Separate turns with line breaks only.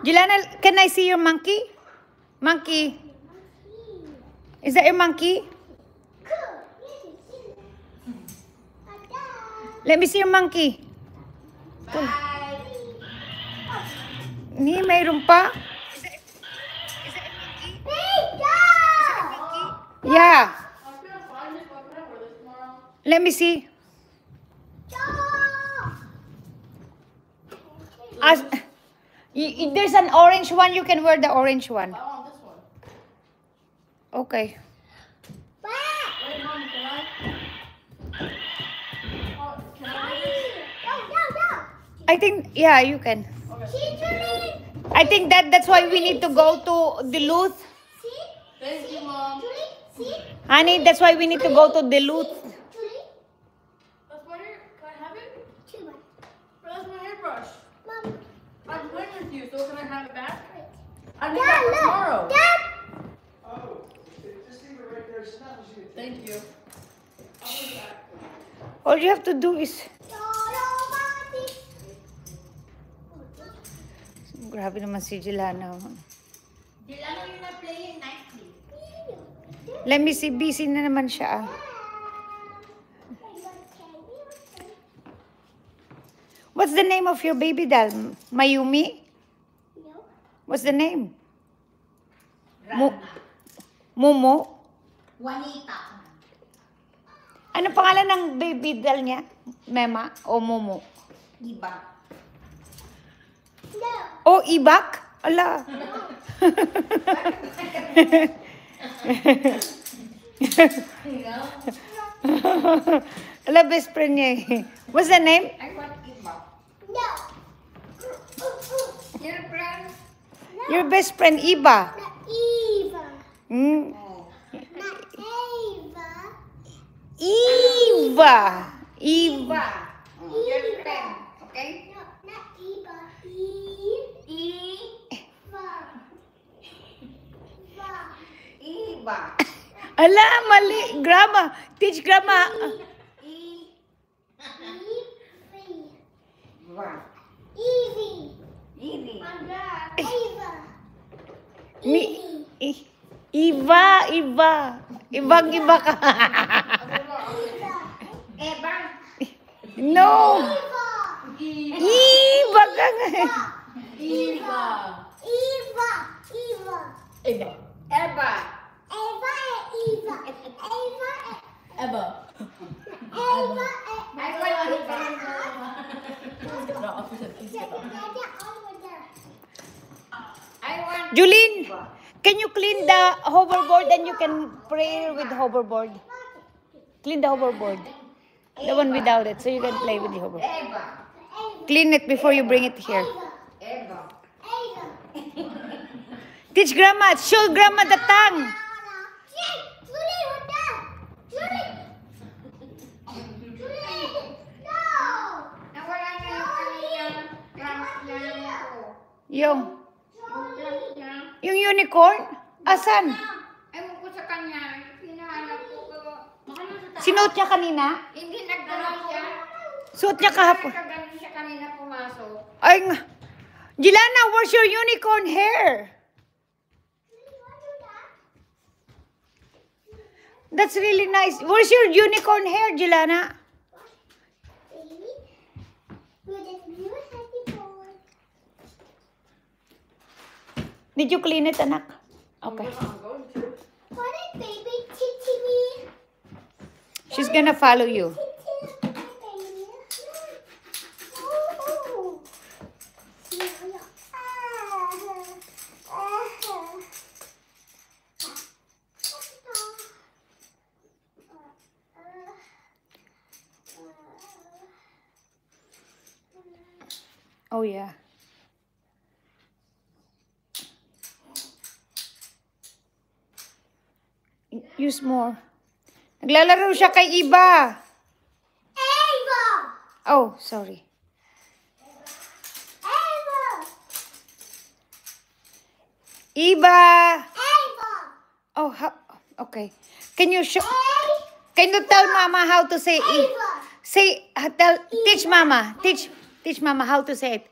Jelana, can I see your monkey? Monkey. Is that your monkey? Let me see your monkey.
Bye.
Ni, mayroon pa? Is that a monkey? Yeah. Let me see. As, there's an orange one. You can wear the orange one.
I want this one.
Okay.
Wait, Mom, can I? Oh, can I?
I think, yeah, you can.
Okay.
I think that's why we need to go to Duluth.
Thank you, Mom.
Honey, that's why we need to go to Duluth.
That's my hair. Can I have it? But that's my hairbrush. I'm playing with you, so can I have it back? I need that for tomorrow.
Oh, just leave it right there. It's not what you think.
Thank you. I'll be back.
All you have to do is... Grabe naman si Jelana.
Jelana, you're not playing nicely.
Let me see, busy na naman siya. What's the name of your baby doll? Mayumi? What's the name? Momo?
Juanita.
Ano pangalan ng baby doll niya? Mema o Momo?
Iba.
Oh, Ibak? Ala. Ala, best friend niya eh. What's the name?
I want Iba. Your friend?
Your best friend, Iba. Mm. Eva. Eva.
Your friend. Okay? Iba.
Ala, mali. Grammar. Teach grammar. Iva. Ibang iba ka.
Eba.
No. Iba ka nga.
Eva. Eba. Eba. Eba.
Julene, can you clean the hoverboard and you can play with hoverboard? Clean the hoverboard. The one without it, so you can play with the hoverboard.
Eba.
Clean it before you bring it here.
Eba.
Teach grandma. Show grandma the tongue.
Nawala na yung kaniyang clamp niya ko.
Yung
Clamp niya.
yung unicorn? Asan?
Ewan ko sa kanya. Hinahanap ko. Baka nasa taas.
Sinuot niya kanina?
Hindi nagdala siya.
Suot niya kahapon.
Kagaling siya kanina pumasok.
Ay nga. Jelana, where's your unicorn hair? That's really nice. Where's your unicorn hair, Jelana? Did you clean it, anak? Okay. She's gonna follow you. Oh, yeah. Use more. Naglalaro siya kay Iba. Oh, sorry. Iba. Oh, okay. Can you show? Can you tell Mama how to say? Teach Mama. Teach Mama how to say it.